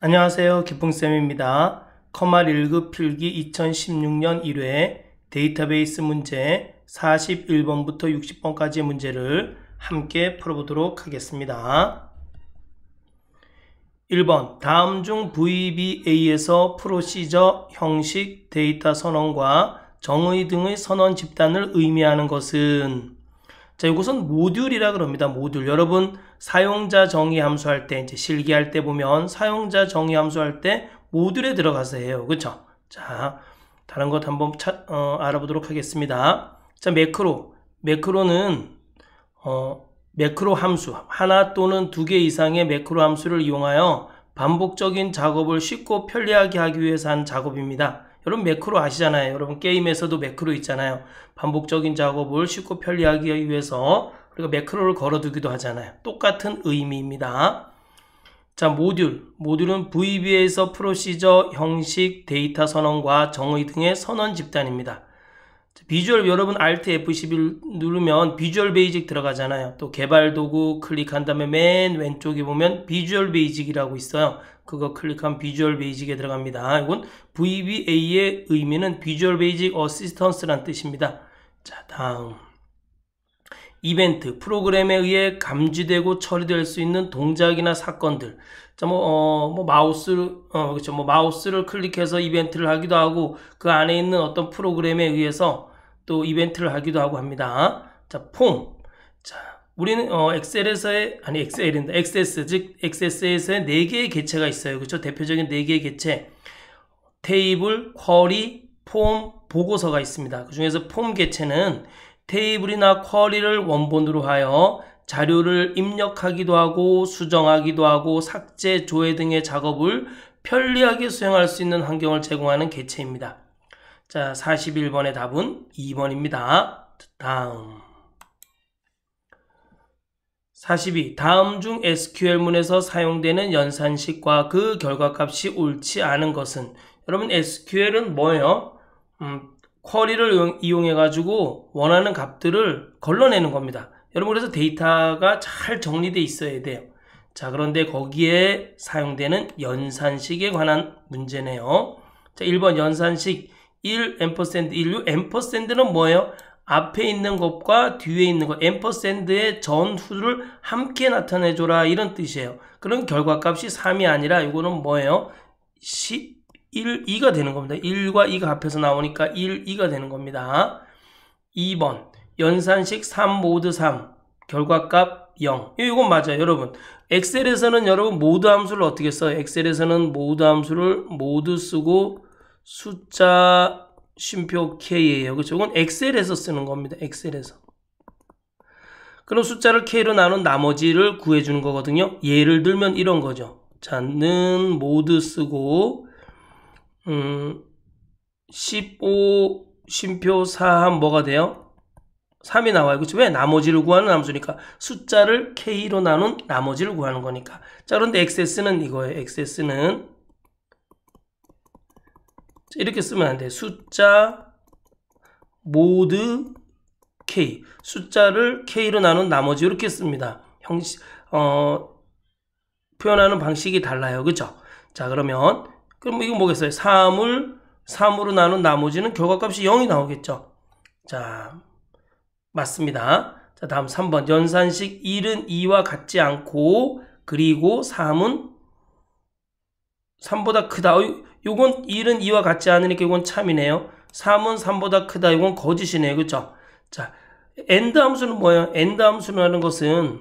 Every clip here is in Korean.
안녕하세요. 기풍쌤입니다. 커말 1급 필기 2016년 1회 데이터베이스 문제 41번부터 60번까지의 문제를 함께 풀어보도록 하겠습니다. 1번 다음 중 VBA에서 프로시저, 형식, 데이터 선언과 정의 등의 선언 집단을 의미하는 것은 자, 이것은 모듈이라 그럽니다. 모듈. 여러분 사용자 정의 함수 할 때 이제 실기할 때 보면 사용자 정의 함수 할 때 모듈에 들어가서 해요. 그렇죠? 자, 다른 것 한번 알아보도록 하겠습니다. 자, 매크로는 매크로 함수 하나 또는 두 개 이상의 매크로 함수를 이용하여 반복적인 작업을 쉽고 편리하게 하기 위해서 한 작업입니다. 여러분 매크로 아시잖아요. 여러분 게임에서도 매크로 있잖아요. 반복적인 작업을 쉽고 편리하게 하기 위해서 우리가 매크로를 걸어두기도 하잖아요. 똑같은 의미입니다. 자, 모듈은 VBA에서 프로시저, 형식, 데이터 선언과 정의 등의 선언 집단입니다. 비주얼 여러분 Alt F11 누르면 비주얼 베이직 들어가잖아요. 또 개발 도구 클릭한 다음에 맨 왼쪽에 보면 비주얼 베이직이라고 있어요. 그거 클릭하면 비주얼 베이직에 들어갑니다. 이건 VBA의 의미는 비주얼 베이직 어시스턴스란 뜻입니다. 자, 다음 이벤트, 프로그램에 의해 감지되고 처리될 수 있는 동작이나 사건들. 자, 그렇죠. 마우스를 클릭해서 이벤트를 하기도 하고, 그 안에 있는 어떤 프로그램에 의해서 또 이벤트를 하기도 하고 합니다. 자, 폼. 자, 우리는, 액세스, 즉, 액세스에서의 4개의 개체가 있어요. 그렇죠. 대표적인 4개의 개체. 테이블, 쿼리, 폼, 보고서가 있습니다. 그 중에서 폼 개체는 테이블이나 쿼리를 원본으로 하여 자료를 입력하기도 하고 수정하기도 하고 삭제, 조회 등의 작업을 편리하게 수행할 수 있는 환경을 제공하는 개체입니다. 자, 41번의 답은 2번입니다. 다음 42. 다음 중 SQL문에서 사용되는 연산식과 그 결과값이 옳지 않은 것은 여러분 SQL은 뭐예요? 쿼리를 이용해 가지고 원하는 값들을 걸러내는 겁니다. 여러분 그래서 데이터가 잘 정리되어 있어야 돼요. 자, 그런데 거기에 사용되는 연산식에 관한 문제네요. 자, 1번 연산식 1, 앰퍼샌드 1, 앰퍼샌드는 뭐예요? 앞에 있는 것과 뒤에 있는 것, 앰퍼샌드의 전후를 함께 나타내줘라 이런 뜻이에요. 그럼 결과값이 3이 아니라 이거는 뭐예요? 1, 2가 되는 겁니다. 1과 2가 합해서 나오니까 1, 2가 되는 겁니다. 2번 연산식 3 모드 3 결과값 0. 이건 맞아요. 여러분 엑셀에서는 여러분 모드 함수를 어떻게 써요? 엑셀에서는 모드 함수를 모드 쓰고 숫자 쉼표 K예요. 그렇죠? 이건 엑셀에서 쓰는 겁니다. 엑셀에서. 그럼 숫자를 K로 나눈 나머지를 구해주는 거거든요. 예를 들면 이런 거죠. 자, 는 모드 쓰고 15 쉼표 4 하면 뭐가 돼요? 3이 나와요. 그렇죠? 왜? 나머지를 구하는 함수니까 숫자를 K로 나눈 나머지를 구하는 거니까. 자, 그런데 XS는 이거예요. XS는 이렇게 쓰면 안 돼요. 숫자 모드 K 숫자를 K로 나눈 나머지 이렇게 씁니다. 표현하는 방식이 달라요. 그렇죠? 자, 그럼 이거 뭐겠어요? 3으로 나눈 나머지는 결과값이 0이 나오겠죠. 자, 맞습니다. 자, 다음 3번 연산식 1은 2와 같지 않고 그리고 3은 3보다 크다. 요건 1은 2와 같지 않으니까 이건 참이네요. 3은 3보다 크다. 이건 거짓이네요. 그렇죠? 자, AND 함수는 뭐예요? AND 함수라는 것은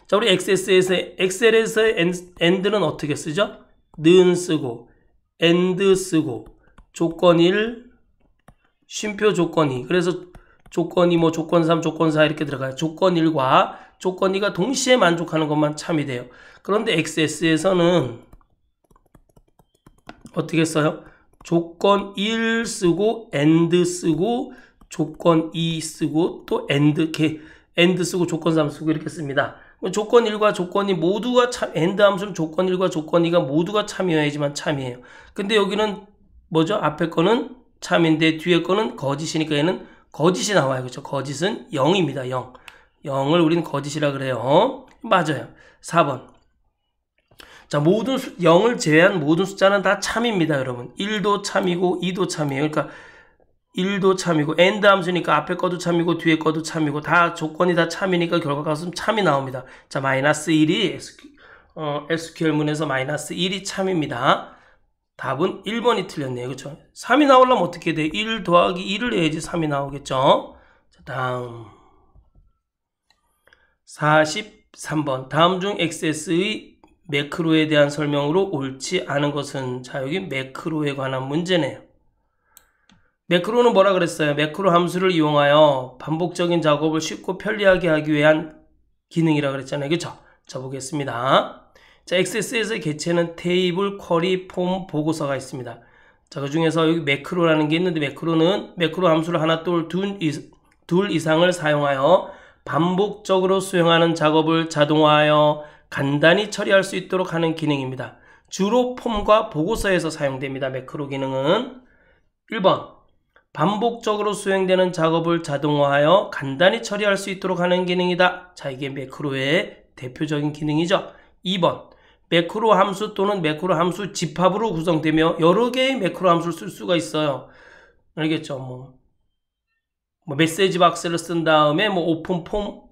자, 우리 엑셀에서의 AND는 어떻게 쓰죠? 는 쓰고 AND 쓰고 조건 1 쉼표 조건 2. 그래서 조건 2 조건 3 조건 4 이렇게 들어가요. 조건 1과 조건 2가 동시에 만족하는 것만 참이 돼요. 그런데 XS에서는 어떻게 써요? 조건 1 쓰고 AND 쓰고 조건 2 쓰고 또 AND 쓰고 조건 3 쓰고 이렇게 씁니다. 조건 1과 조건 2 모두가 AND 함수는 조건 1과 조건 2가 모두가 참이어야지만 참이에요. 근데 여기는 뭐죠? 앞에 거는 참인데 뒤에 거는 거짓이니까 얘는 거짓이 나와요. 그렇죠? 거짓은 0입니다. 0. 0을 우리는 거짓이라 그래요. 맞아요. 4번 자, 모든 0을 제외한 모든 숫자는 다 참입니다, 여러분. 1도 참이고 2도 참이에요. 그러니까 1도 참이고 AND 함수니까 앞에 거도 참이고 뒤에 거도 참이고 다 조건이 다 참이니까 결과값은 참이 나옵니다. 자, 마이너스 1이 SQL문에서 마이너스 1이 참입니다. 답은 1번이 틀렸네요. 그렇죠? 3이 나오려면 어떻게 돼? 1 더하기 1을 해야지 3이 나오겠죠? 자, 다음 43번. 다음 중 XS의 매크로에 대한 설명으로 옳지 않은 것은? 자, 여기 매크로에 관한 문제네요. 매크로는 뭐라 그랬어요? 매크로 함수를 이용하여 반복적인 작업을 쉽고 편리하게 하기 위한 기능이라 그랬잖아요. 그쵸? 자, 보겠습니다. 자, XS에서의 개체는 테이블, 쿼리, 폼, 보고서가 있습니다. 자, 그 중에서 여기 매크로라는 게 있는데 매크로 함수를 하나 둘 이상을 사용하여 반복적으로 수행하는 작업을 자동화하여 간단히 처리할 수 있도록 하는 기능입니다. 주로 폼과 보고서에서 사용됩니다. 매크로 기능은 1번 반복적으로 수행되는 작업을 자동화하여 간단히 처리할 수 있도록 하는 기능이다. 자, 이게 매크로의 대표적인 기능이죠. 2번 매크로 함수 또는 매크로 함수 집합으로 구성되며 여러 개의 매크로 함수를 쓸 수가 있어요. 알겠죠? 뭐 메시지 박스를 쓴 다음에 오픈 폼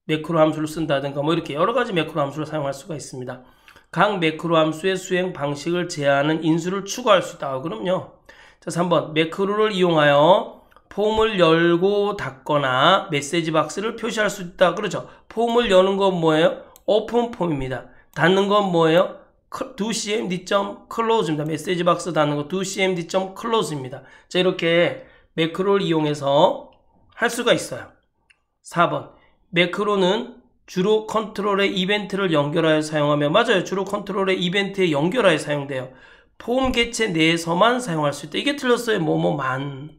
매크로 함수를 쓴다든가 이렇게 여러 가지 매크로 함수를 사용할 수가 있습니다. 각 매크로 함수의 수행 방식을 제한하는 인수를 추가할 수 있다. 그럼요. 자, 3번 매크로를 이용하여 폼을 열고 닫거나 메시지 박스를 표시할 수 있다. 그렇죠. 폼을 여는 건 뭐예요? 오픈 폼입니다. 닫는 건 뭐예요? docmd.close입니다. 메시지 박스 닫는 거 docmd.close입니다. 자, 이렇게 매크로를 이용해서 할 수가 있어요. 4번 매크로는 주로 컨트롤의 이벤트를 연결하여 사용하며 맞아요. 주로 컨트롤의 이벤트에 연결하여 사용돼요. 폼 개체 내에서만 사용할 수 있다. 이게 틀렸어요. 뭐뭐만.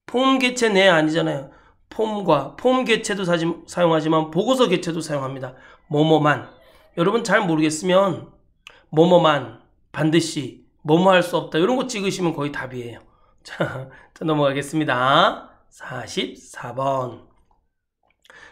폼 개체 내 아니잖아요. 폼 개체도 사용하지만 보고서 개체도 사용합니다. 뭐뭐만. 여러분 잘 모르겠으면 뭐뭐만 반드시 뭐뭐 할 수 없다. 이런 거 찍으시면 거의 답이에요. 자, 넘어가겠습니다. 44번.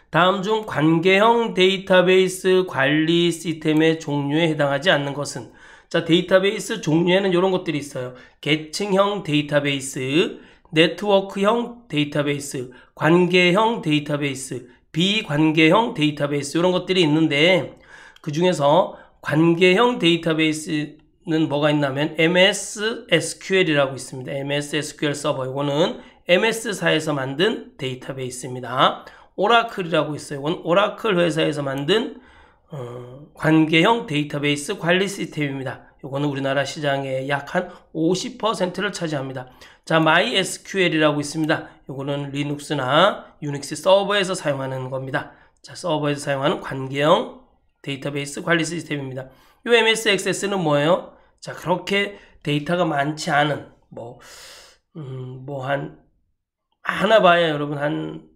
다음 중 관계형 데이터베이스 관리 시스템의 종류에 해당하지 않는 것은? 자, 데이터베이스 종류에는 이런 것들이 있어요. 계층형 데이터베이스, 네트워크형 데이터베이스, 관계형 데이터베이스, 비관계형 데이터베이스 이런 것들이 있는데 그 중에서 관계형 데이터베이스는 뭐가 있냐면 MS SQL이라고 있습니다. MS SQL 서버. 이거는 MS사에서 만든 데이터베이스입니다. 오라클이라고 있어요. 이건 오라클 회사에서 만든 관계형 데이터베이스 관리 시스템입니다. 이거는 우리나라 시장의 약 한 50%를 차지합니다. 자, MySQL이라고 있습니다. 이거는 리눅스나 유닉스 서버에서 사용하는 겁니다. 자, 서버에서 사용하는 관계형 데이터베이스 관리 시스템입니다. 이 MS 액세스는 뭐예요? 자, 그렇게 데이터가 많지 않은 하나 봐야 여러분 한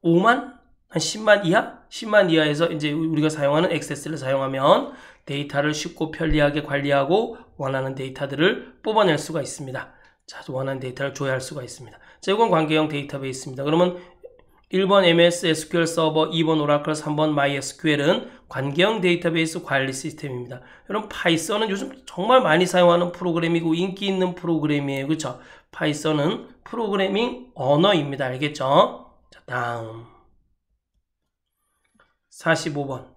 5만? 한 10만 이하? 10만 이하에서 이제 우리가 사용하는 액세스를 사용하면 데이터를 쉽고 편리하게 관리하고 원하는 데이터들을 뽑아낼 수가 있습니다. 자, 원하는 데이터를 조회할 수가 있습니다. 자, 이건 관계형 데이터베이스입니다. 그러면 1번 MS SQL 서버, 2번 오라클, 3번 MySQL은 관계형 데이터베이스 관리 시스템입니다. 여러분 파이썬은 요즘 정말 많이 사용하는 프로그램이고 인기 있는 프로그램이에요. 그렇죠? 파이썬은 프로그래밍 언어입니다. 알겠죠? 자, 다음 45번.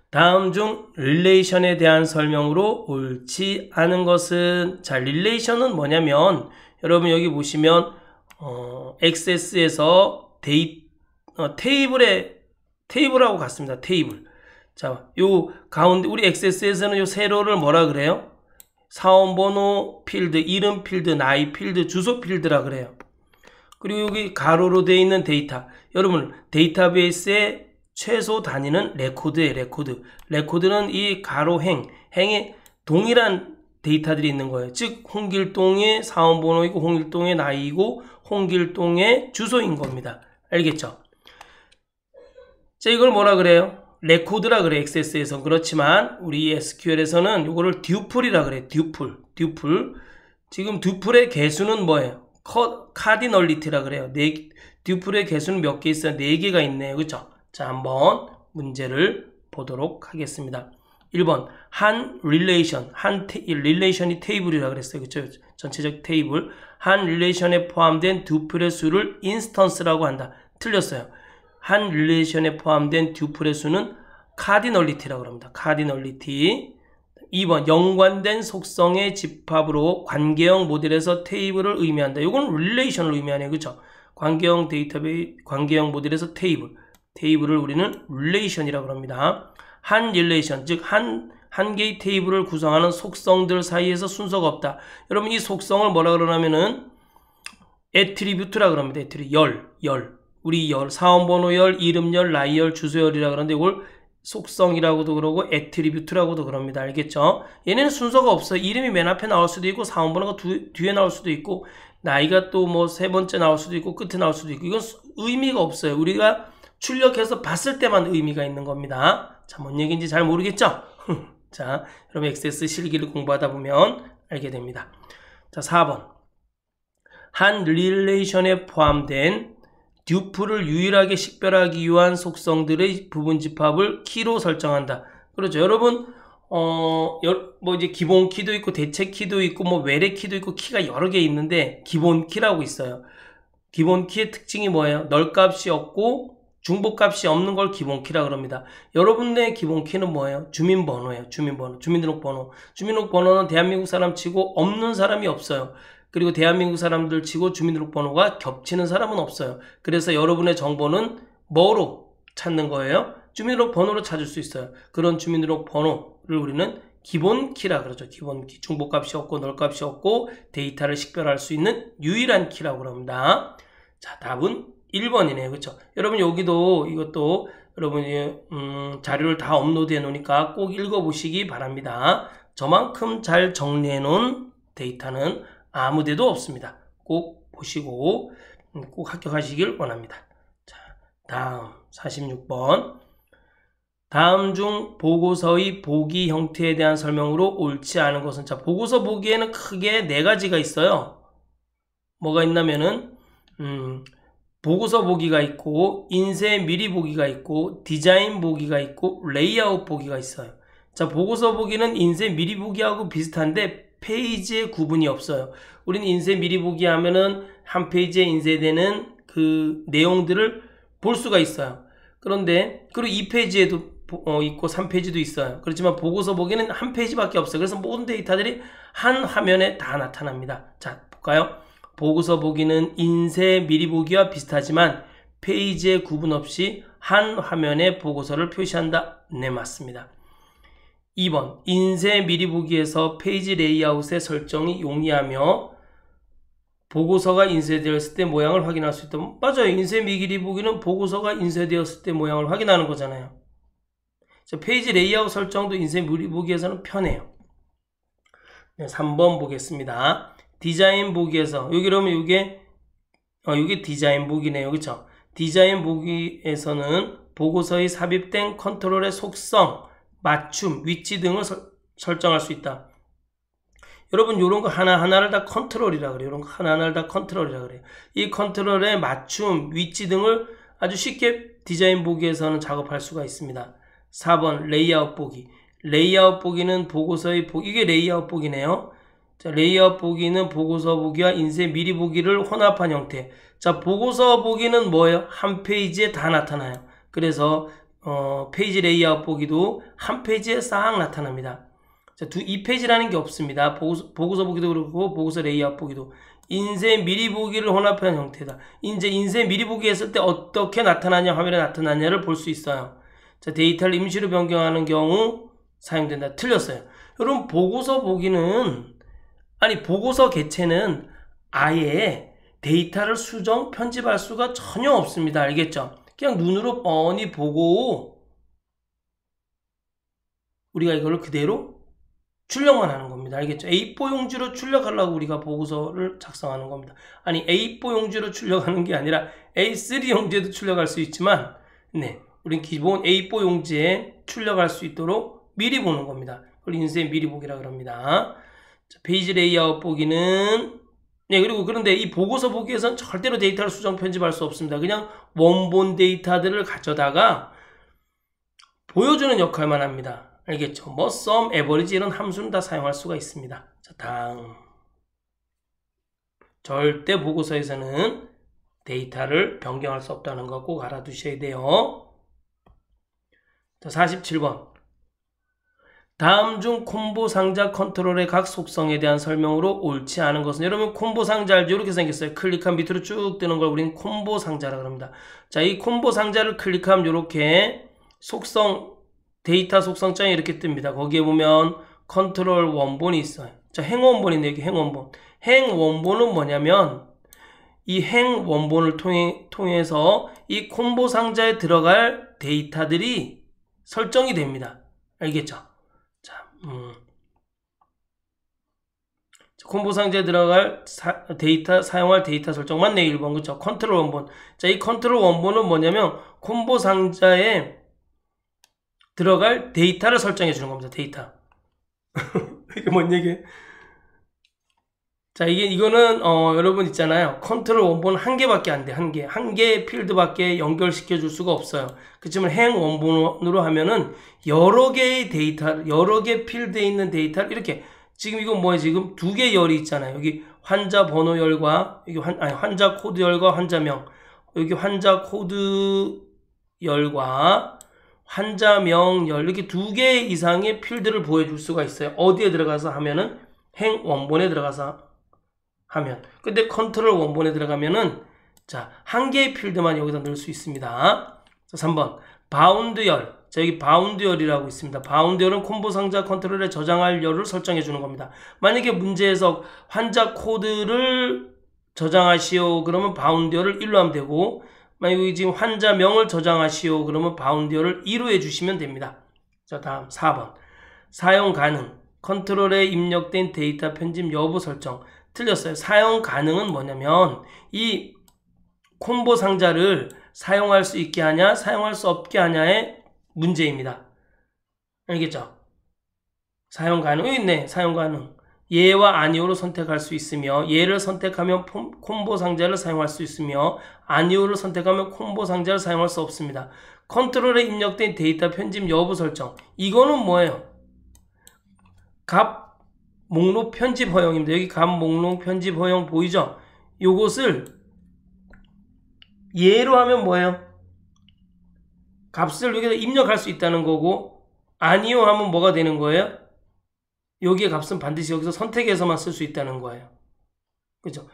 다음 중 릴레이션에 대한 설명으로 옳지 않은 것은? 자, 릴레이션은 뭐냐면 여러분 여기 보시면 XS에서 테이블하고 같습니다. 테이블. 자, 요 가운데 우리 XS에서는 요 세로를 뭐라 그래요? 사원번호 필드, 이름 필드, 나이 필드, 주소 필드라 그래요. 그리고 여기 가로로 되어 있는 데이터. 여러분 데이터베이스의 최소 단위는 레코드예요. 레코드는 이 행에 동일한 데이터들이 있는 거예요. 즉 홍길동의 사원번호이고 홍길동의 나이이고 홍길동의 주소인 겁니다. 알겠죠? 자, 이걸 뭐라 그래요? 레코드라 그래. XS에서. 그렇지만 우리 SQL에서는 이거를 듀플이라 그래. 듀플. 지금 듀플의 개수는 뭐예요? 카디널리티라 그래요. 듀플의 개수는 몇 개 있어요? 4개가 있네요. 그렇죠? 자, 한번 문제를 보도록 하겠습니다. 1번 한 릴레이션, 릴레이션이 테이블이라고 그랬어요. 그렇죠? 전체적 테이블. 한 릴레이션에 포함된 듀플의 수를 인스턴스라고 한다. 틀렸어요. 한 릴레이션에 포함된 듀플의 수는 카디널리티라고 합니다. 카디널리티. 2번 연관된 속성의 집합으로 관계형 모델에서 테이블을 의미한다. 이건 릴레이션을 의미하네요. 그렇죠? 관계형 관계형 모델에서 테이블을 우리는 릴레이션이라고 합니다. 한 릴레이션, 즉 한 개의 테이블을 구성하는 속성들 사이에서 순서가 없다. 여러분 이 속성을 뭐라 그러냐면은 애트리뷰트라 그럽니다. 열. 우리 사원번호 열, 이름 열, 나이 열, 주소 열이라 그러는데 이걸 속성이라고도 그러고 애트리뷰트라고도 그럽니다. 알겠죠? 얘네는 순서가 없어요. 이름이 맨 앞에 나올 수도 있고 사원번호가 뒤에 나올 수도 있고 나이가 또 뭐 세 번째 나올 수도 있고 끝에 나올 수도 있고 이건 의미가 없어요. 우리가 출력해서 봤을 때만 의미가 있는 겁니다. 자, 뭔 얘기인지 잘 모르겠죠? 자, 여러분 XS 실기를 공부하다 보면 알게 됩니다. 자, 4번. 한 릴레이션에 포함된 듀플을 유일하게 식별하기 위한 속성들의 부분 집합을 키로 설정한다. 그렇죠. 여러분, 뭐 이제 기본 키도 있고 대체 키도 있고 뭐 외래 키도 있고 키가 여러 개 있는데 기본 키라고 있어요. 기본 키의 특징이 뭐예요? 널값이 없고 중복값이 없는 걸 기본 키라 그럽니다. 여러분의 기본 키는 뭐예요? 주민번호예요. 주민등록번호. 주민등록번호는 대한민국 사람 치고 없는 사람이 없어요. 그리고 대한민국 사람들 치고 주민등록번호가 겹치는 사람은 없어요. 그래서 여러분의 정보는 뭐로 찾는 거예요? 주민등록번호로 찾을 수 있어요. 그런 주민등록번호를 우리는 기본 키라 그러죠. 기본 키. 중복값이 없고 널값이 없고 데이터를 식별할 수 있는 유일한 키라고 합니다. 자, 답은 1번이네요. 그렇죠? 여러분 여기도 이것도 여러분이 자료를 다 업로드해 놓으니까 꼭 읽어보시기 바랍니다. 저만큼 잘 정리해 놓은 데이터는 아무데도 없습니다. 꼭 보시고 꼭 합격하시길 원합니다. 자, 다음 46번. 다음 중 보고서의 보기 형태에 대한 설명으로 옳지 않은 것은, 자, 보고서 보기에는 크게 4가지가 있어요. 뭐가 있냐면은 보고서 보기가 있고 인쇄 미리 보기가 있고 디자인 보기가 있고 레이아웃 보기가 있어요. 자, 보고서 보기는 인쇄 미리 보기하고 비슷한데 페이지에 구분이 없어요. 우리는 인쇄 미리 보기 하면은 한 페이지에 인쇄되는 그 내용들을 볼 수가 있어요. 그런데 그리고 2페이지에도 있고 3페이지도 있어요. 그렇지만 보고서 보기는 한 페이지밖에 없어요. 그래서 모든 데이터들이 한 화면에 다 나타납니다. 자, 볼까요? 보고서 보기는 인쇄 미리 보기와 비슷하지만 페이지에 구분 없이 한 화면에 보고서를 표시한다. 네, 맞습니다. 2번. 인쇄 미리 보기에서 페이지 레이아웃의 설정이 용이하며 보고서가 인쇄되었을 때 모양을 확인할 수 있다. 맞아요. 인쇄 미리 보기는 보고서가 인쇄되었을 때 모양을 확인하는 거잖아요. 자, 페이지 레이아웃 설정도 인쇄 미리 보기에서는 편해요. 네, 3번 보겠습니다. 디자인 보기에서 여기 그러면 이게 디자인 보기네요. 그렇죠? 디자인 보기에서는 보고서에 삽입된 컨트롤의 속성, 맞춤, 위치 등을 설정할 수 있다. 여러분 이런 거 하나하나를 다 컨트롤이라 그래요. 이런 거 하나하나를 다 컨트롤이라 그래요. 이 컨트롤의 맞춤, 위치 등을 아주 쉽게 디자인 보기에서는 작업할 수가 있습니다. 4번 레이아웃 보기. 레이아웃 보기는 보고서의 이게 레이아웃 보기네요. 자, 레이아웃 보기는 보고서 보기와 인쇄 미리 보기를 혼합한 형태. 자, 보고서 보기는 뭐예요? 한 페이지에 다 나타나요. 그래서 페이지 레이아웃 보기도 한 페이지에 싹 나타납니다. 자, 2페이지라는 게 없습니다. 보고서 보기도 그렇고 보고서 레이아웃 보기도. 인쇄 미리 보기를 혼합한 형태다. 이제 인쇄 미리 보기 했을 때 어떻게 나타나냐, 화면에 나타나냐를 볼 수 있어요. 자, 데이터를 임시로 변경하는 경우 사용된다. 틀렸어요. 여러분 보고서 보기는 보고서 개체는 아예 데이터를 수정, 편집할 수가 전혀 없습니다. 알겠죠? 그냥 눈으로 뻔히 보고 우리가 이걸 그대로 출력만 하는 겁니다. 알겠죠? A4 용지로 출력하려고 우리가 보고서를 작성하는 겁니다. 아니, A4 용지로 출력하는 게 아니라 A3 용지에도 출력할 수 있지만, 네, 우린 기본 A4 용지에 출력할 수 있도록 미리 보는 겁니다. 그걸 인쇄 미리 보기라 그럽니다. 자, 페이지 레이아웃 보기는, 네, 그리고 그런데 이 보고서 보기에서는 절대로 데이터를 수정 편집할 수 없습니다. 그냥 원본 데이터들을 가져다가 보여주는 역할만 합니다. 알겠죠? 뭐 sum, average 이런 함수는 다 사용할 수가 있습니다. 자, 다음. 절대 보고서에서는 데이터를 변경할 수 없다는 거 꼭 알아두셔야 돼요. 자, 47번. 다음 중 콤보 상자 컨트롤의 각 속성에 대한 설명으로 옳지 않은 것은, 여러분 콤보 상자 알죠? 이렇게 생겼어요. 클릭하면 밑으로 쭉 뜨는 걸 우리는 콤보 상자라고 합니다. 자, 이 콤보 상자를 클릭하면 이렇게 속성, 데이터 속성장이 이렇게 뜹니다. 거기에 보면 컨트롤 원본이 있어요. 자, 행 원본인데 여기 행 원본. 행 원본은 뭐냐면 이 행 원본을 통해서 이 콤보 상자에 들어갈 데이터들이 설정이 됩니다. 알겠죠? 자, 콤보 상자에 들어갈 사용할 데이터 설정 맞네. 1번 그쵸? 컨트롤 원본. 자, 이 컨트롤 원본은 뭐냐면 콤보 상자에 들어갈 데이터를 설정해 주는 겁니다. 데이터. 이게 뭔 얘기예요? 자, 이거는 여러분 있잖아요. 컨트롤 원본은 한 개밖에 안 돼. 한 개의 필드밖에 연결시켜 줄 수가 없어요. 그렇지만 행 원본으로 하면은 여러 개의 데이터, 여러 개 필드에 있는 데이터를 이렇게, 지금 이건 뭐예요? 지금 두 개의 열이 있잖아요. 여기 환자 번호 열과 여기 환자 코드 열과 환자명, 여기 환자 코드 열과 환자명 열, 이렇게 두 개 이상의 필드를 보여줄 수가 있어요. 어디에 들어가서 하면은 행 원본에 들어가서 하면. 근데 컨트롤 원본에 들어가면은 자, 한 개의 필드만 여기다 넣을 수 있습니다. 자, 3번 바운드 열. 자, 여기 바운드 열이라고 있습니다. 바운드 열은 콤보 상자 컨트롤에 저장할 열을 설정해 주는 겁니다. 만약에 문제에서 환자 코드를 저장하시오 그러면 바운드 열을 1로 하면 되고, 만약에 지금 환자명을 저장하시오 그러면 바운드 열을 2로 해주시면 됩니다. 자, 다음 4번 사용 가능. 컨트롤에 입력된 데이터 편집 여부 설정. 틀렸어요. 사용 가능은 뭐냐면 이 콤보 상자를 사용할 수 있게 하냐 사용할 수 없게 하냐의 문제입니다. 알겠죠? 사용 가능. 여기 있네. 사용 가능. 예와 아니오로 선택할 수 있으며, 예를 선택하면 콤보 상자를 사용할 수 있으며 아니오를 선택하면 콤보 상자를 사용할 수 없습니다. 컨트롤에 입력된 데이터 편집 여부 설정. 이거는 뭐예요? 값 목록 편집 허용입니다. 여기 값 목록 편집 허용 보이죠? 요것을 예로 하면 뭐예요? 값을 여기다 입력할 수 있다는 거고, 아니요 하면 뭐가 되는 거예요? 여기에 값은 반드시 여기서 선택해서만 쓸 수 있다는 거예요. 그죠?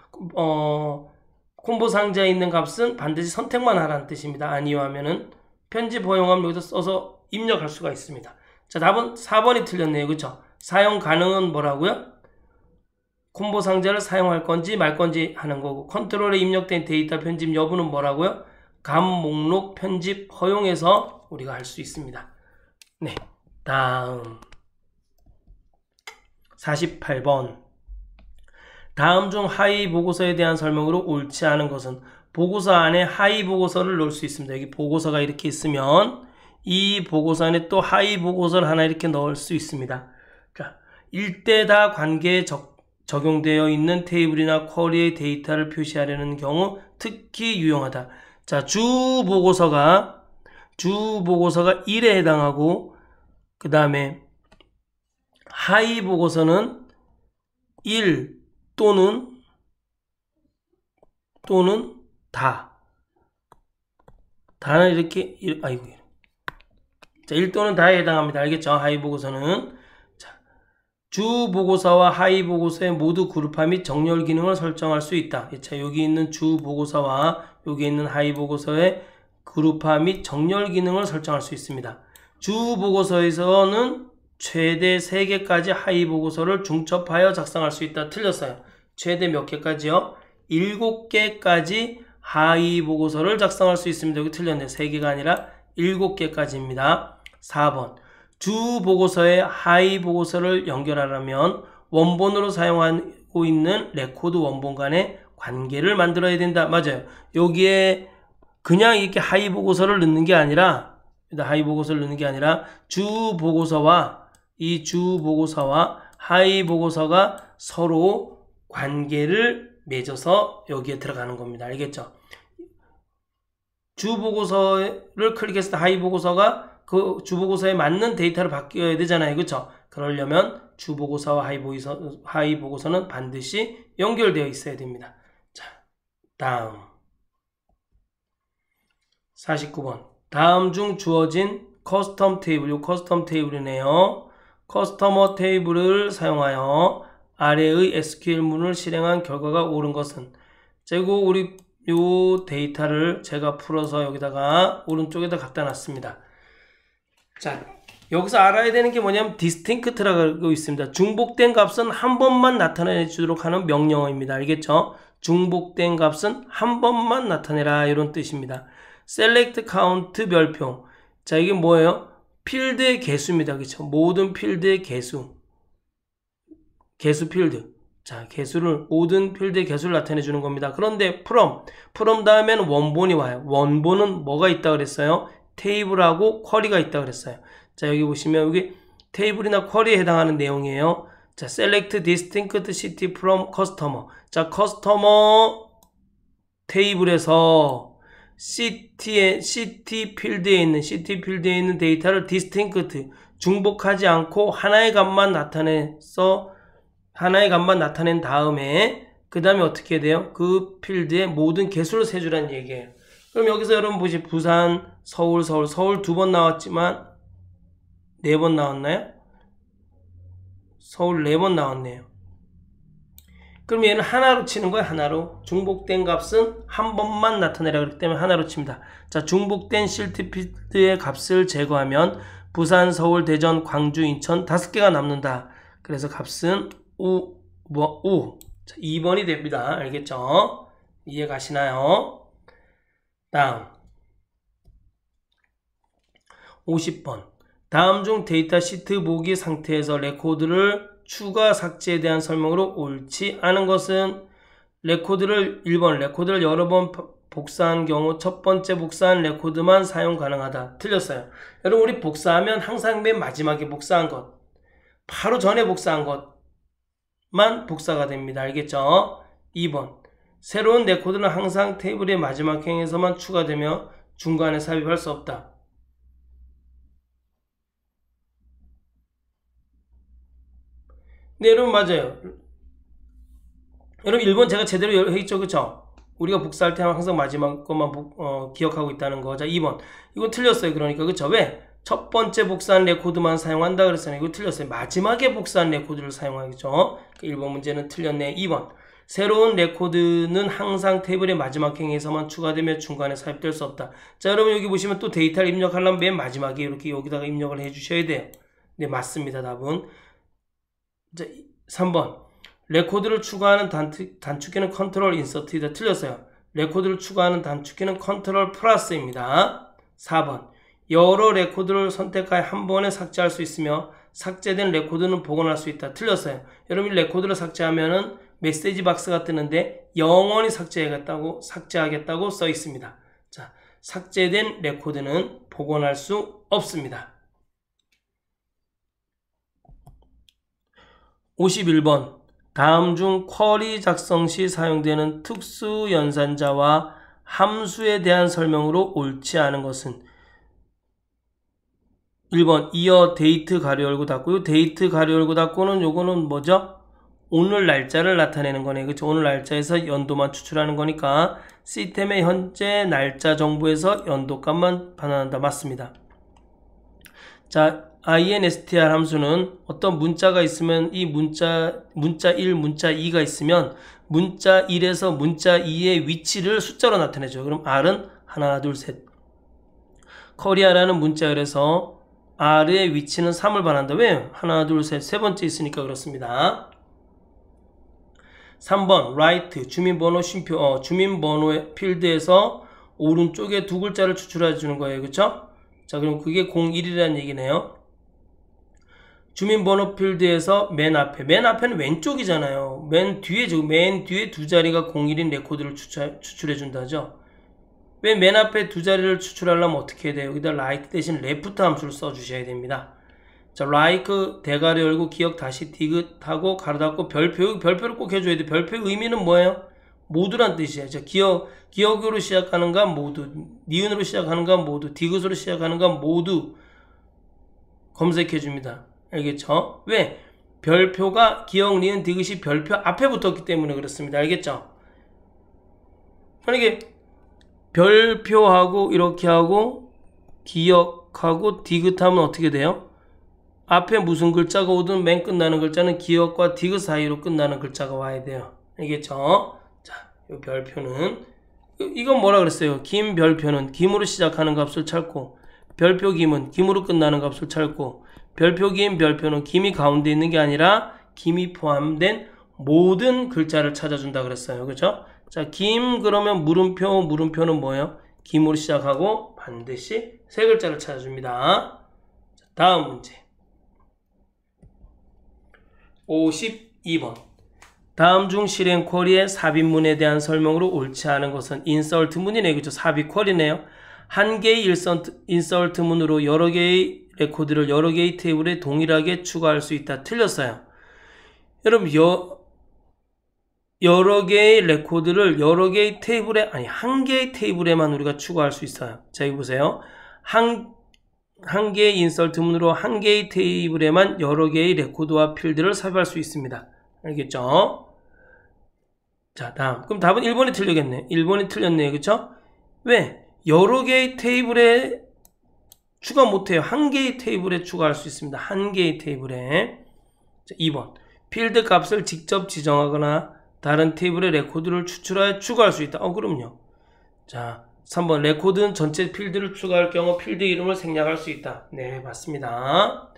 콤보 상자에 있는 값은 반드시 선택만 하라는 뜻입니다. 아니요 하면은 편집 허용하면 여기서 써서 입력할 수가 있습니다. 자, 답은 4번이 틀렸네요. 그쵸? 사용 가능은 뭐라고요? 콤보 상자를 사용할 건지 말 건지 하는 거고, 컨트롤에 입력된 데이터 편집 여부는 뭐라고요? 값 목록 편집 허용해서 우리가 할 수 있습니다. 네, 다음 48번 다음 중 하위 보고서에 대한 설명으로 옳지 않은 것은, 보고서 안에 하위 보고서를 넣을 수 있습니다. 여기 보고서가 이렇게 있으면 이 보고서 안에 또 하위 보고서를 하나 이렇게 넣을 수 있습니다. 자, 일대다 관계에 적용되어 있는 테이블이나 쿼리의 데이터를 표시하려는 경우 특히 유용하다. 자, 주 보고서가 1에 해당하고, 그 다음에 하위 보고서는 1 또는 다는 이렇게 자, 1 또는 다에 해당합니다. 알겠죠? 하위 보고서는. 자, 주 보고서와 하위 보고서의 모두 그룹화 및 정렬 기능을 설정할 수 있다. 자, 여기 있는 주 보고서와 여기 있는 하위 보고서의 그룹화 및 정렬 기능을 설정할 수 있습니다. 주 보고서에서는 최대 3개까지 하위 보고서를 중첩하여 작성할 수 있다. 틀렸어요. 최대 몇 개까지요? 7개까지 하위 보고서를 작성할 수 있습니다. 여기 틀렸네. 3개가 아니라 7개까지입니다. 4번 주 보고서에 하위 보고서를 연결하려면 원본으로 사용하고 있는 레코드 원본 간의 관계를 만들어야 된다. 맞아요. 여기에 그냥 이렇게 하위 보고서를 넣는 게 아니라, 주 보고서와 이 주 보고서와 하위 보고서가 서로 관계를 맺어서 여기에 들어가는 겁니다. 알겠죠? 주 보고서를 클릭했을 때 하위 보고서가 그 주보고서에 맞는 데이터를 바뀌어야 되잖아요. 그쵸? 그러려면 주보고서와 하위보고서는 반드시 연결되어 있어야 됩니다. 자, 다음 49번 다음 중 주어진 커스텀 테이블, 요 커스텀 테이블이네요. 커스터머 테이블을 사용하여 아래의 SQL문을 실행한 결과가 옳은 것은, 자, 이거 우리 요 데이터를 제가 풀어서 여기다가 오른쪽에다 갖다 놨습니다. 자, 여기서 알아야 되는 게 뭐냐면 distinct라고 있습니다. 중복된 값은 한 번만 나타내 주도록 하는 명령어입니다. 알겠죠? 중복된 값은 한 번만 나타내라, 이런 뜻입니다. select count 별표. 자, 이게 뭐예요? 필드의 개수입니다. 그렇죠? 모든 필드의 개수. 개수 필드. 자, 개수를, 모든 필드의 개수를 나타내 주는 겁니다. 그런데 from 다음에는 원본이 와요. 원본은 뭐가 있다 그랬어요? 테이블하고 쿼리가 있다 그랬어요. 자, 여기 보시면 여기 테이블이나 쿼리에 해당하는 내용이에요. 자, select distinct city from customer. 자, customer 테이블에서 city 필드에 있는 데이터를 distinct, 중복하지 않고 하나의 값만 나타낸 다음에 그 다음에 어떻게 해야 돼요? 그 필드의 모든 개수를 세주라는 얘기예요. 그럼 여기서 여러분 보시, 부산, 서울 2번 나왔지만 4번 나왔나요? 서울 4번 나왔네요. 그럼 얘는 하나로 치는 거예요. 하나로. 중복된 값은 한 번만 나타내라 그렇기 때문에 하나로 칩니다. 자, 중복된 실트 필드의 값을 제거하면 부산, 서울, 대전, 광주, 인천 5개가 남는다. 그래서 값은 5. 자, 2번이 됩니다. 알겠죠? 이해 가시나요? 다음 50번 다음 중 데이터 시트 보기 상태에서 레코드를 추가 삭제에 대한 설명으로 옳지 않은 것은, 1번 레코드를 여러 번 복사한 경우 첫 번째 복사한 레코드만 사용 가능하다. 틀렸어요. 여러분, 우리 복사하면 항상 맨 마지막에 복사한 것, 바로 전에 복사한 것만 복사가 됩니다. 알겠죠? 2번 새로운 레코드는 항상 테이블의 마지막 행에서만 추가되며 중간에 삽입할 수 없다. 네, 여러분 맞아요. 여러분 1번 제가 제대로 했죠, 그쵸? 우리가 복사할 때 항상 마지막 것만 기억하고 있다는 거. 자, 2번 이건 틀렸어요. 그러니까 그쵸? 왜? 첫 번째 복사한 레코드만 사용한다 그랬잖아요. 이거 틀렸어요. 마지막에 복사한 레코드를 사용하겠죠. 1번 문제는 틀렸네. 2번 새로운 레코드는 항상 테이블의 마지막 행에서만 추가되며 중간에 삽입될 수 없다. 자, 여러분 여기 보시면 또 데이터를 입력하려면 맨 마지막에 이렇게 여기다가 입력을 해 주셔야 돼요. 네, 맞습니다. 답은. 자, 3번 레코드를 추가하는 단축키는 컨트롤 인서트이다. 틀렸어요. 레코드를 추가하는 단축키는 컨트롤 플러스입니다. 4번 여러 레코드를 선택하여 한 번에 삭제할 수 있으며 삭제된 레코드는 복원할 수 있다. 틀렸어요. 여러분 레코드를 삭제하면은 메시지 박스가 뜨는데 영원히 삭제하겠다고 써 있습니다. 자, 삭제된 레코드는 복원할 수 없습니다. 51번 다음 중 쿼리 작성 시 사용되는 특수 연산자와 함수에 대한 설명으로 옳지 않은 것은, 1번 이어 데이트 가로 열고 닫고요. 데이트 가로 열고 닫고는 요거는 뭐죠? 오늘 날짜를 나타내는 거네. 그쵸? 오늘 날짜에서 연도만 추출하는 거니까 시스템의 현재 날짜 정보에서 연도값만 반환한다. 맞습니다. 자, instr 함수는 어떤 문자가 있으면 이 문자 1, 문자 2가 있으면 문자 1에서 문자 2의 위치를 숫자로 나타내죠. 그럼 r은 하나, 둘, 셋. 커리아라는 문자열에서 r의 위치는 3을 반한다. 왜? 하나, 둘, 셋, 세 번째 있으니까 그렇습니다. 3번 write 주민번호 쉼표 주민번호의 필드에서 오른쪽에 두 글자를 추출해 주는 거예요. 그쵸? 자, 그럼 그게 01이라는 얘기네요. 주민번호 필드에서 맨 앞에는 왼쪽이잖아요. 맨 뒤에 두 자리가 01인 레코드를 추출해 준다죠. 왜 맨 앞에 두 자리를 추출하려면 어떻게 해야 돼요? 여기다 right 대신 left 함수를 써주셔야 됩니다. 자, like 대가리 열고 기억 다시 디귿하고 가로 닫고 별표를 꼭 해줘야 돼. 별표의 의미는 뭐예요? 모두란 뜻이에요. 자, 기억으로 시작하는가 모두, 니은으로 시작하는가 모두, 디귿으로 시작하는가 모두, 검색해 줍니다. 알겠죠? 왜? 별표가 기역, 니은, 디귿이 별표 앞에 붙었기 때문에 그렇습니다. 알겠죠? 만약에 별표하고 이렇게 하고 기역하고 디귿하면 어떻게 돼요? 앞에 무슨 글자가 오든 맨 끝나는 글자는 기역과 디귿 사이로 끝나는 글자가 와야 돼요. 알겠죠? 자, 이 별표는 이건 뭐라 그랬어요? 김 별표는 김으로 시작하는 값을 찾고 별표 김은 김으로 끝나는 값을 찾고 별표 김 별표는 김이 가운데 있는 게 아니라 김이 포함된 모든 글자를 찾아준다 그랬어요. 그렇죠? 자, 김 그러면 물음표는 뭐예요? 김으로 시작하고 반드시 세 글자를 찾아줍니다. 자, 다음 문제 52번 다음 중 실행 쿼리의 삽입문에 대한 설명으로 옳지 않은 것은 인설트문이네. 그죠? 삽입 쿼리네요. 한 개의 인설트문으로 여러 개의 레코드를 여러 개의 테이블에 동일하게 추가할 수 있다. 틀렸어요. 여러분 여러 개의 레코드를 여러 개의 테이블에 한 개의 테이블에만 우리가 추가할 수 있어요. 자, 여기 보세요. 한 개의 인설트문으로 한 개의 테이블에만 여러 개의 레코드와 필드를 삽입할 수 있습니다. 알겠죠? 자, 다음. 그럼 답은 1번이 틀리겠네. 1번이 틀렸네요. 그쵸? 왜? 여러 개의 테이블에 추가 못해요. 한 개의 테이블에 추가할 수 있습니다. 한 개의 테이블에. 자, 2번. 필드 값을 직접 지정하거나 다른 테이블의 레코드를 추출하여 추가할 수 있다. 그럼요. 자, 3번. 레코드는 전체 필드를 추가할 경우 필드 이름을 생략할 수 있다. 네, 맞습니다.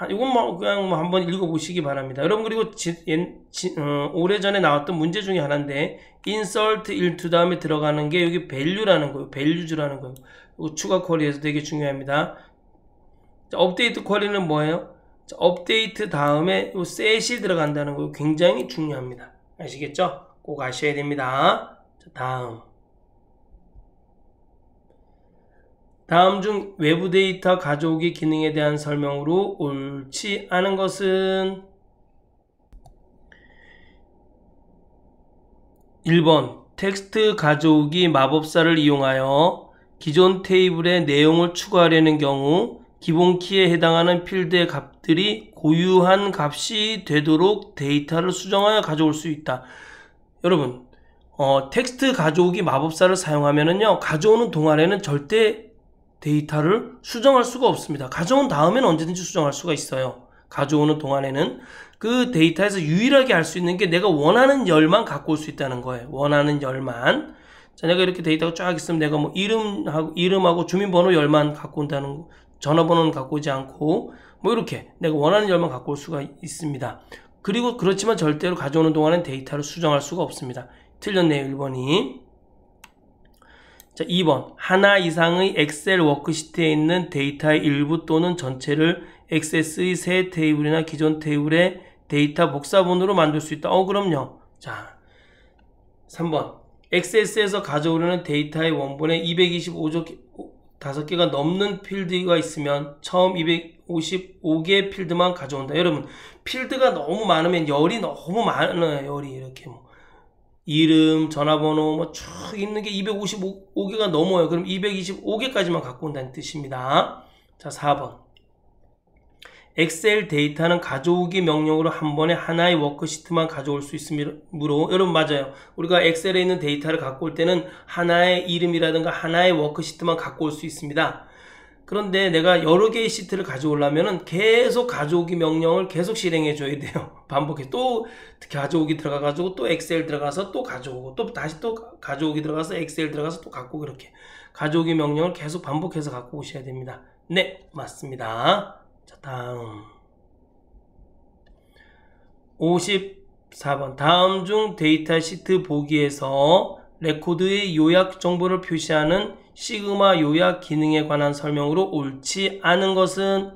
이건 그냥 한번 읽어보시기 바랍니다. 여러분, 그리고 오래전에 나왔던 문제 중에 하나인데, insert into 다음에 들어가는 게 여기 value라는 거예요. values라는 거예요. 이거 추가 쿼리에서 되게 중요합니다. 자, 업데이트 쿼리는 뭐예요? 자, 업데이트 다음에 요 set이 들어간다는 거 굉장히 중요합니다. 아시겠죠? 꼭 아셔야 됩니다. 자, 다음 중 외부 데이터 가져오기 기능에 대한 설명으로 옳지 않은 것은 1번 텍스트 가져오기 마법사를 이용하여 기존 테이블에 내용을 추가하려는 경우 기본 키에 해당하는 필드의 값들이 고유한 값이 되도록 데이터를 수정하여 가져올 수 있다. 여러분, 텍스트 가져오기 마법사를 사용하면은요, 가져오는 동안에는 절대 데이터를 수정할 수가 없습니다. 가져온 다음에는 언제든지 수정할 수가 있어요. 가져오는 동안에는 그 데이터에서 유일하게 할 수 있는 게 내가 원하는 열만 갖고 올 수 있다는 거예요. 원하는 열만. 자, 내가 이렇게 데이터가 쫙 있으면 내가 뭐 이름하고 주민번호 열만 갖고 온다는 거, 전화번호는 갖고 오지 않고 뭐 이렇게 내가 원하는 열만 갖고 올 수가 있습니다. 그리고 그렇지만 절대로 가져오는 동안은 데이터를 수정할 수가 없습니다. 틀렸네요. 1번이. 자, 2번. 하나 이상의 엑셀 워크시트에 있는 데이터의 일부 또는 전체를 액세스의 새 테이블이나 기존 테이블의 데이터 복사본으로 만들 수 있다. 그럼요. 자, 3번. 액세스에서 가져오려는 데이터의 원본에 225조 5개가 넘는 필드가 있으면 처음 255개의 필드만 가져온다. 여러분, 필드가 너무 많으면 열이 너무 많아요. 열이 이렇게 이름, 전화번호 뭐 쭉 있는 게 255개가 넘어요. 그럼 225개까지만 갖고 온다는 뜻입니다. 자, 4번. 엑셀 데이터는 가져오기 명령으로 한 번에 하나의 워크시트만 가져올 수 있으므로, 여러분 맞아요. 우리가 엑셀에 있는 데이터를 갖고 올 때는 하나의 이름이라든가 하나의 워크시트만 갖고 올 수 있습니다. 그런데 내가 여러 개의 시트를 가져오려면은 계속 가져오기 명령을 계속 실행해 줘야 돼요. 반복해. 또 가져오기 들어가가지고 또 엑셀 들어가서 또 가져오고 또 다시 또 가져오기 들어가서 엑셀 들어가서 또 갖고 그렇게 가져오기 명령을 계속 반복해서 갖고 오셔야 됩니다. 네, 맞습니다. 자, 다음 54번. 다음 중 데이터 시트 보기에서 레코드의 요약 정보를 표시하는 시그마 요약 기능에 관한 설명으로 옳지 않은 것은,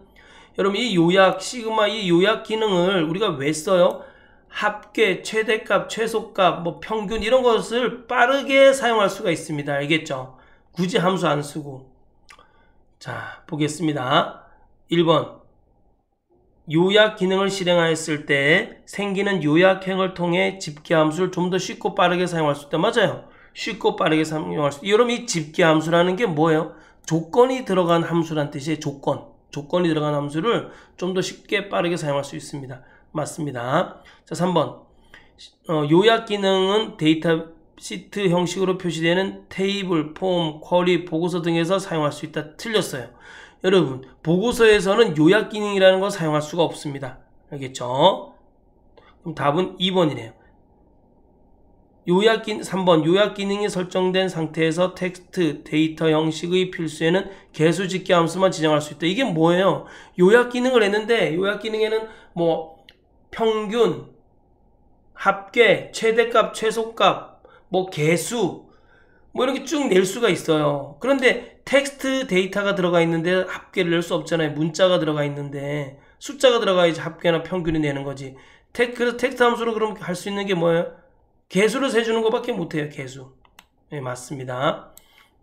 여러분 이 요약, 시그마 이 요약 기능을 우리가 왜 써요? 합계, 최대값, 최소값, 뭐 평균 이런 것을 빠르게 사용할 수가 있습니다. 알겠죠? 굳이 함수 안 쓰고. 자, 보겠습니다. 1번. 요약 기능을 실행하였을 때 생기는 요약행을 통해 집계 함수를 좀 더 쉽고 빠르게 사용할 수 있다. 맞아요. 쉽고 빠르게 사용할 수 있다. 여러분 이 집계 함수라는 게 뭐예요? 조건이 들어간 함수란 뜻이에요. 조건. 조건이 들어간 함수를 좀 더 쉽게 빠르게 사용할 수 있습니다. 맞습니다. 자, 3번. 요약 기능은 데이터 시트 형식으로 표시되는 테이블, 폼, 쿼리, 보고서 등에서 사용할 수 있다. 틀렸어요. 여러분, 보고서에서는 요약 기능이라는 거 사용할 수가 없습니다. 알겠죠? 그럼 답은 2번이네요. 3번. 요약 기능이 설정된 상태에서 텍스트, 데이터 형식의 필수에는 개수 집계 함수만 지정할 수 있다. 이게 뭐예요? 요약 기능을 했는데 요약 기능에는 뭐 평균, 합계, 최대값, 최소값, 뭐 개수 뭐 이렇게 쭉 낼 수가 있어요. 그런데 텍스트 데이터가 들어가 있는데 합계를 낼 수 없잖아요. 문자가 들어가 있는데 숫자가 들어가야지 합계나 평균이 내는 거지. 그래서 텍스트 함수로 그럼 할 수 있는 게 뭐예요? 개수를 세주는 것밖에 못해요. 개수. 네, 맞습니다.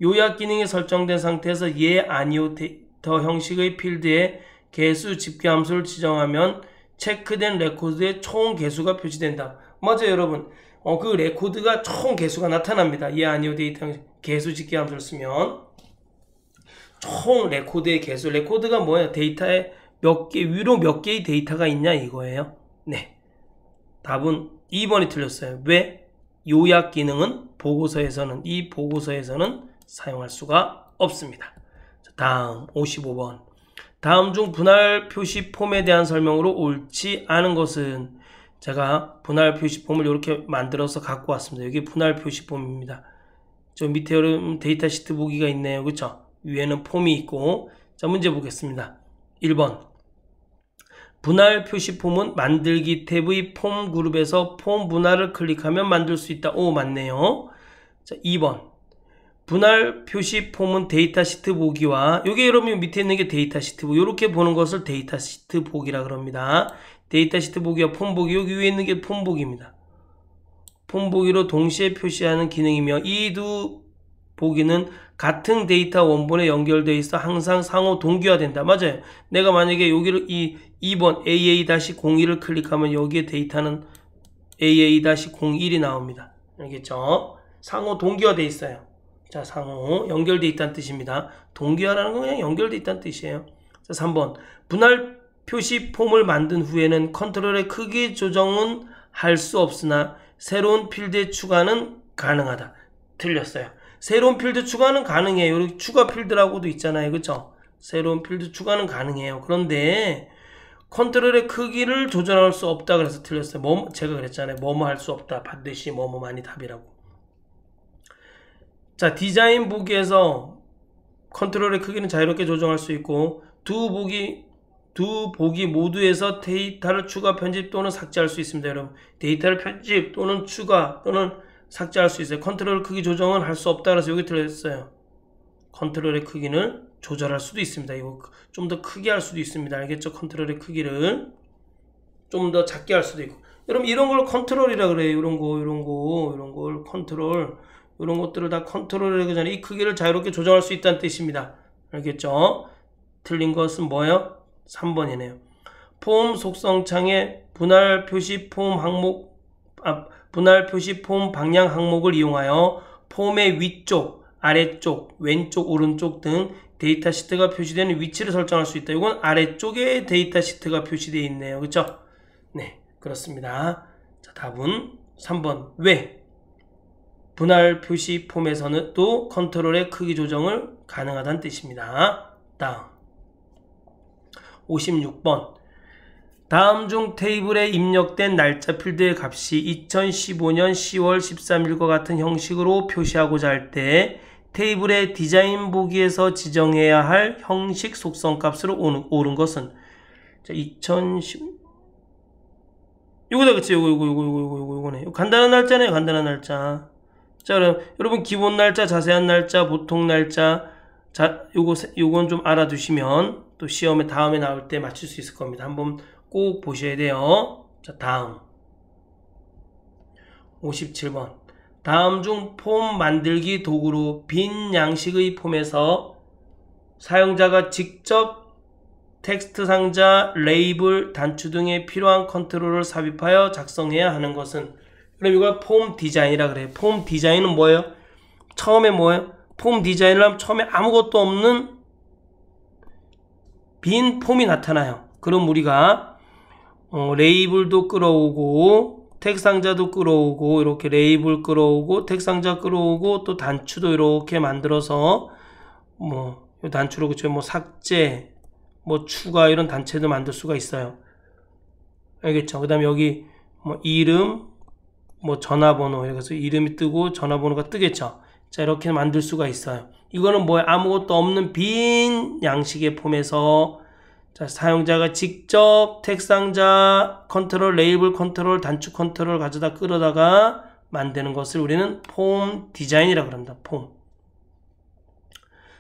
요약 기능이 설정된 상태에서 예, 아니요 데이터 형식의 필드에 개수 집계 함수를 지정하면 체크된 레코드의 총 개수가 표시된다. 맞아요, 여러분. 그 레코드가 총 개수가 나타납니다. 예, 아니요 데이터 형식 개수 집계 함수를 쓰면 총 레코드의 개수. 레코드가 뭐예요? 데이터에 위로 몇 개의 데이터가 있냐 이거예요. 네. 답은 2번이 틀렸어요. 왜? 요약 기능은 이 보고서에서는 사용할 수가 없습니다. 자, 다음 55번. 다음 중 분할 표시 폼에 대한 설명으로 옳지 않은 것은, 제가 분할 표시 폼을 이렇게 만들어서 갖고 왔습니다. 여기 분할 표시 폼입니다. 저 밑에 여러분 데이터 시트 보기가 있네요. 그쵸? 위에는 폼이 있고. 자, 문제 보겠습니다. 1번. 분할 표시 폼은 만들기 탭의 폼 그룹에서 폼 분할을 클릭하면 만들 수 있다. 오, 맞네요. 자, 2번. 분할 표시 폼은 데이터 시트 보기와, 요게 여러분 밑에 있는 게 데이터 시트 보기, 요렇게 보는 것을 데이터 시트 보기라 그럽니다. 데이터 시트 보기와 폼 보기, 여기 위에 있는 게 폼 보기입니다. 폼 보기로 동시에 표시하는 기능이며, 이 두 보기는 같은 데이터 원본에 연결되어 있어 항상 상호 동기화된다. 맞아요. 내가 만약에 여기를 2번 AA-01을 클릭하면 여기에 데이터는 AA-01이 나옵니다. 알겠죠? 상호 동기화되어 있어요. 자, 상호 연결되어 있다는 뜻입니다. 동기화라는 건 그냥 연결되어 있다는 뜻이에요. 자, 3번. 분할 표시 폼을 만든 후에는 컨트롤의 크기 조정은 할 수 없으나 새로운 필드의 추가는 가능하다. 틀렸어요. 새로운 필드 추가는 가능해요. 여기 추가 필드라고도 있잖아요. 그쵸? 새로운 필드 추가는 가능해요. 그런데 컨트롤의 크기를 조절할 수 없다. 그래서 틀렸어요. 제가 그랬잖아요. 뭐뭐 할 수 없다. 반드시 뭐뭐만이 답이라고. 자, 디자인 보기에서 컨트롤의 크기는 자유롭게 조정할 수 있고, 두 보기 모두에서 데이터를 추가, 편집 또는 삭제할 수 있습니다. 여러분, 데이터를 편집 또는 추가 또는 삭제할 수 있어요. 컨트롤 크기 조정은 할 수 없다. 그래서 여기 들어있어요. 컨트롤의 크기는 조절할 수도 있습니다. 이거 좀 더 크게 할 수도 있습니다. 알겠죠? 컨트롤의 크기를 좀 더 작게 할 수도 있고. 여러분, 이런 걸 컨트롤이라 그래요. 이런 걸 컨트롤. 이런 것들을 다 컨트롤을 하기 전에 이 크기를 자유롭게 조정할 수 있다는 뜻입니다. 알겠죠? 틀린 것은 뭐예요? 3번이네요. 폼 속성 창에 분할 표시 폼 방향 항목을 이용하여 폼의 위쪽, 아래쪽, 왼쪽, 오른쪽 등 데이터 시트가 표시되는 위치를 설정할 수 있다. 이건 아래쪽에 데이터 시트가 표시되어 있네요. 그렇죠? 네, 그렇습니다. 자, 답은 3번. 왜? 분할 표시 폼에서는 또 컨트롤의 크기 조정을 가능하다는 뜻입니다. 다음 56번. 다음 중 테이블에 입력된 날짜 필드의 값이 2015년 10월 13일과 같은 형식으로 표시하고자 할 때 테이블의 디자인 보기에서 지정해야 할 형식 속성 값으로 옳은 것은, 자, 2010 요거다. 그치? 요거네. 간단한 날짜네요. 간단한 날짜. 자, 그럼 여러분 기본 날짜, 자세한 날짜, 보통 날짜, 자, 요건 좀 알아두시면 또 시험에 다음에 나올 때 맞출 수 있을 겁니다. 한번 꼭 보셔야 돼요. 자, 다음 57번. 다음 중 폼 만들기 도구로 빈 양식의 폼에서 사용자가 직접 텍스트 상자, 레이블, 단추 등에 필요한 컨트롤을 삽입하여 작성해야 하는 것은, 그럼 이걸 폼 디자인이라 그래요. 폼 디자인은 뭐예요? 처음에 뭐예요? 폼 디자인을 하면 처음에 아무것도 없는 빈 폼이 나타나요. 그럼 우리가 레이블도 끌어오고 텍 상자도 끌어오고 이렇게 레이블 끌어오고 텍 상자 끌어오고 또 단추도 이렇게 만들어서 뭐 단추로 그쵸 뭐 삭제 뭐 추가 이런 단체도 만들 수가 있어요. 알겠죠? 그 다음에 여기 뭐 이름 뭐 전화번호 그래서 이름이 뜨고 전화번호가 뜨겠죠. 자 이렇게 만들 수가 있어요. 이거는 뭐 아무것도 없는 빈 양식의 폼에서 자, 사용자가 직접 텍 상자 컨트롤, 레이블 컨트롤, 단추 컨트롤 가져다 끌어다가 만드는 것을 우리는 폼 디자인이라고 합니다. 폼.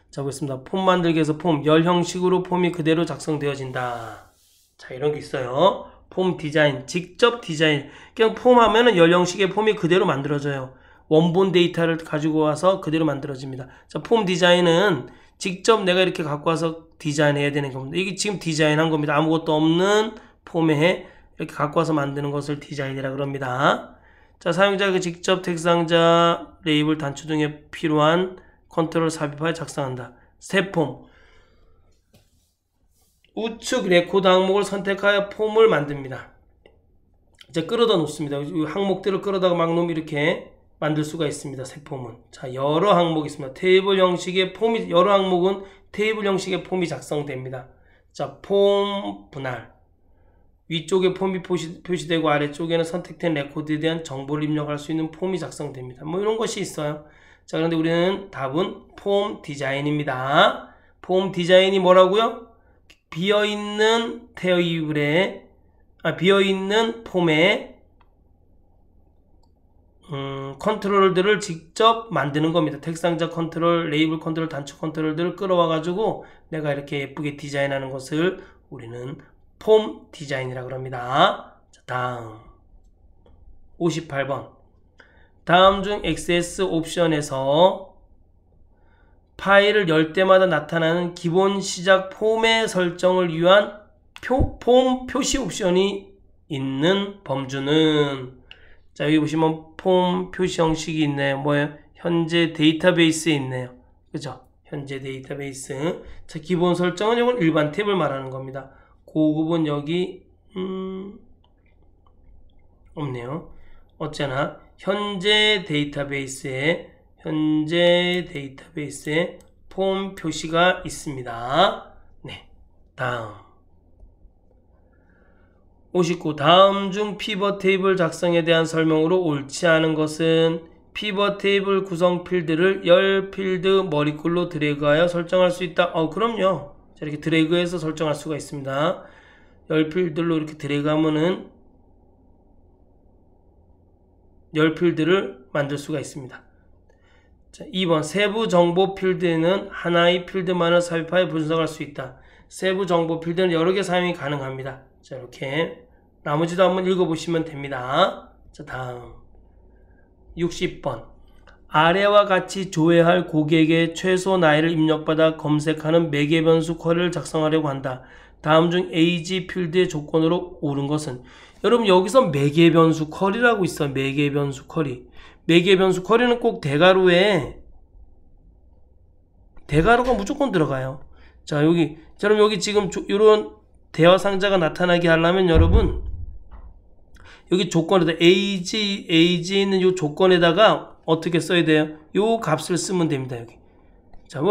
자, 보겠습니다. 폼 만들기 위해서 폼, 열 형식으로 폼이 그대로 작성되어진다. 자, 이런 게 있어요. 폼 디자인, 직접 디자인. 그냥 폼 하면은 열 형식의 폼이 그대로 만들어져요. 원본 데이터를 가지고 와서 그대로 만들어집니다. 자, 폼 디자인은 직접 내가 이렇게 갖고 와서 디자인해야 되는 겁니다. 이게 지금 디자인한 겁니다. 아무것도 없는 폼에 이렇게 갖고 와서 만드는 것을 디자인이라고 합니다. 자, 사용자가 직접 텍 상자, 레이블, 단추 등에 필요한 컨트롤 삽입하여 작성한다. 새 폼. 우측 레코드 항목을 선택하여 폼을 만듭니다. 이제 끌어다 놓습니다. 항목들을 끌어다가 막 놓으면 이렇게 만들 수가 있습니다. 새 폼은. 자, 여러 항목이 있습니다. 테이블 형식의 폼이, 여러 항목은 테이블 형식의 폼이 작성됩니다. 자, 폼 분할. 위쪽에 폼이 표시되고 아래쪽에는 선택된 레코드에 대한 정보를 입력할 수 있는 폼이 작성됩니다. 뭐 이런 것이 있어요. 자, 그런데 우리는 답은 폼 디자인입니다. 폼 디자인이 뭐라고요? 비어있는 테이블에, 비어있는 폼에 컨트롤들을 직접 만드는 겁니다. 텍 상자 컨트롤, 레이블 컨트롤, 단추 컨트롤들을 끌어와 가지고 내가 이렇게 예쁘게 디자인하는 것을 우리는 폼 디자인이라고 합니다. 자, 다음 58번. 다음 중 XS 옵션에서 파일을 열 때마다 나타나는 기본 시작 폼의 설정을 위한 폼 표시 옵션이 있는 범주는, 자, 여기 보시면 폼 표시 형식이 있네요. 뭐예요? 현재 데이터베이스에 있네요. 그죠? 현재 데이터베이스. 자, 기본 설정은 이건 일반 탭을 말하는 겁니다. 고급은 여기 없네요. 어쩌나 현재 데이터베이스에 폼 표시가 있습니다. 네, 다음 59. 다음 중 피벗 테이블 작성에 대한 설명으로 옳지 않은 것은 피벗 테이블 구성 필드를 열 필드 머리글로 드래그하여 설정할 수 있다. 그럼요. 자, 이렇게 드래그해서 설정할 수가 있습니다. 열 필드로 이렇게 드래그하면은 열 필드를 만들 수가 있습니다. 자, 2번 세부 정보 필드에는 하나의 필드만을 삽입하여 분석할 수 있다. 세부 정보 필드는 여러 개 사용이 가능합니다. 자, 이렇게 나머지도 한번 읽어보시면 됩니다. 자, 다음 60번. 아래와 같이 조회할 고객의 최소 나이를 입력받아 검색하는 매개 변수 쿼리를 작성하려고 한다. 다음 중 age 필드의 조건으로 옳은 것은? 여러분, 여기서 매개 변수 쿼리라고 있어요. 매개 변수 쿼리. 매개 변수 쿼리는 꼭 대괄호가 무조건 들어가요. 자, 여기 지금 이런 대화 상자가 나타나게 하려면 여러분, 여기 조건에다 age 있는 이 조건에다가 어떻게 써야 돼요? 요 값을 쓰면 됩니다. 여기. 자,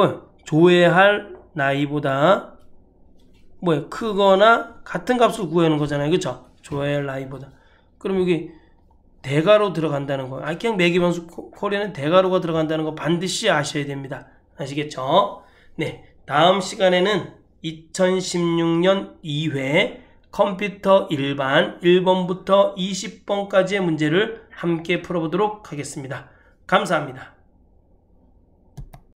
조회할 나이보다 크거나 같은 값을 구하는 거잖아요. 그쵸? 조회할 나이보다. 그럼 여기 대괄호 들어간다는 거. 그냥 매개 변수 쿼리는 대괄호가 들어간다는 거 반드시 아셔야 됩니다. 아시겠죠? 네. 다음 시간에는 2016년 2회 컴퓨터 일반 1번부터 20번까지의 문제를 함께 풀어보도록 하겠습니다. 감사합니다.